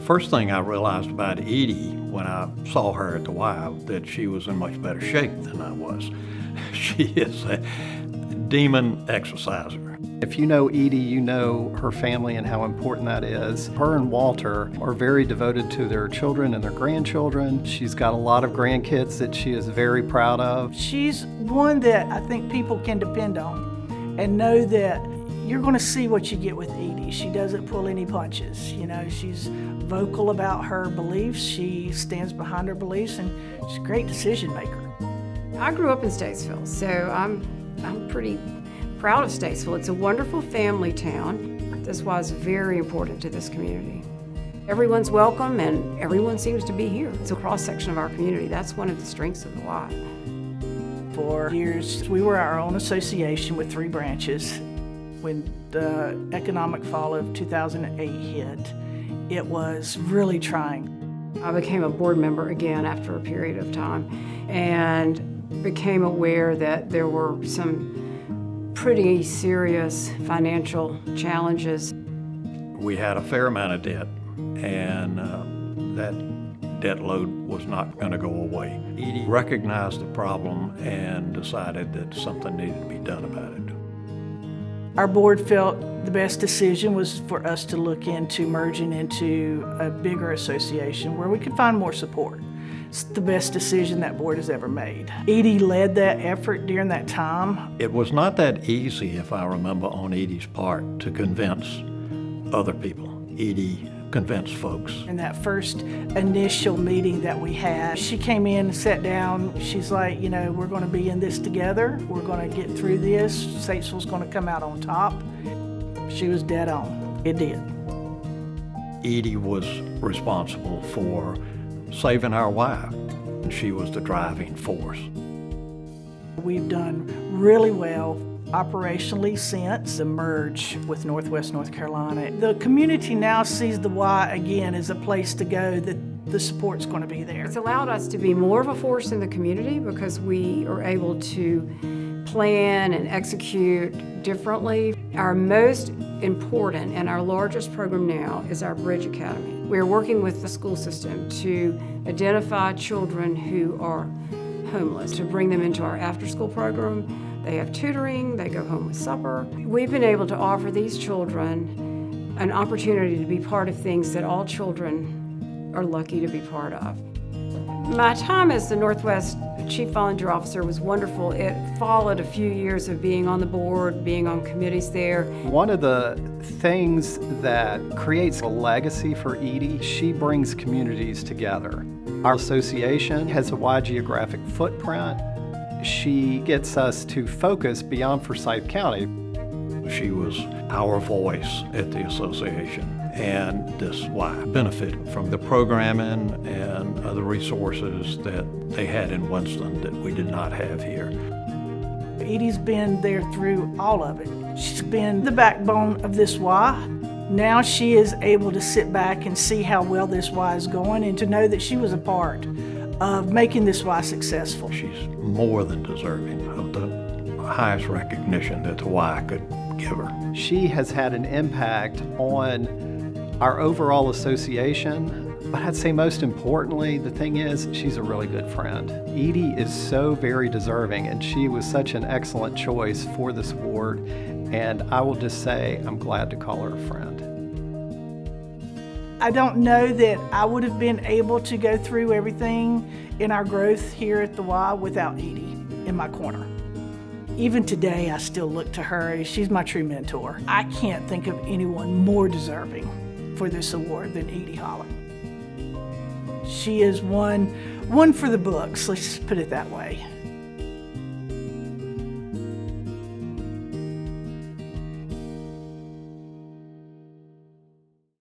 first thing I realized about Edie when I saw her at the Y, that she was in much better shape than I was. She is a demon exerciser. If you know Edie, you know her family and how important that is. Her and Walter are very devoted to their children and their grandchildren. She's got a lot of grandkids that she is very proud of. She's one that I think people can depend on and know that you're going to see what you get with Edie. She doesn't pull any punches. You know, she's vocal about her beliefs. She stands behind her beliefs, and she's a great decision maker. I grew up in Statesville, so I'm pretty proud of Statesville. It's a wonderful family town. This was very important to this community. Everyone's welcome and everyone seems to be here. It's a cross-section of our community. That's one of the strengths of the Y. For years, we were our own association with 3 branches. When the economic fall of 2008 hit, it was really trying. I became a board member again after a period of time and became aware that there were some pretty serious financial challenges. We had a fair amount of debt, and that debt load was not going to go away. Edie recognized the problem and decided that something needed to be done about it. Our board felt the best decision was for us to look into merging into a bigger association where we could find more support. It's the best decision that board has ever made. Edie led that effort during that time. It was not that easy, if I remember, on Edie's part to convince other people. Edie convinced folks. In that first initial meeting that we had, she came in and sat down. She's like, you know, we're going to be in this together. We're going to get through this. Statesville's going to come out on top. She was dead on. It did. Edie was responsible for saving our Y. She was the driving force. We've done really well operationally since the merge with Northwest North Carolina. The community now sees the Y again as a place to go, that the support's going to be there. It's allowed us to be more of a force in the community because we are able to plan and execute differently. Our most important and our largest program now is our Bridge Academy. We're working with the school system to identify children who are homeless, to bring them into our after-school program. They have tutoring, they go home with supper. We've been able to offer these children an opportunity to be part of things that all children are lucky to be part of. My time as the Northwest Chief Volunteer Officer was wonderful. It followed a few years of being on the board, being on committees there. One of the things that creates a legacy for Edie, she brings communities together. Our association has a wide geographic footprint. She gets us to focus beyond Forsyth County. She was our voice at the association, and this Y benefited from the programming and other resources that they had in Winston that we did not have here. Edie's been there through all of it. She's been the backbone of this Y. Now she is able to sit back and see how well this Y is going and to know that she was a part of making this Y successful. She's more than deserving of the highest recognition that the Y could give her. She has had an impact on our overall association, but I'd say most importantly, the thing is, she's a really good friend. Edie is so very deserving, and she was such an excellent choice for this award, and I will just say I'm glad to call her a friend. I don't know that I would have been able to go through everything in our growth here at the Y without Edie in my corner. Even today, I still look to her. She's my true mentor. I can't think of anyone more deserving for this award than Edie Holland. She is one for the books, let's put it that way.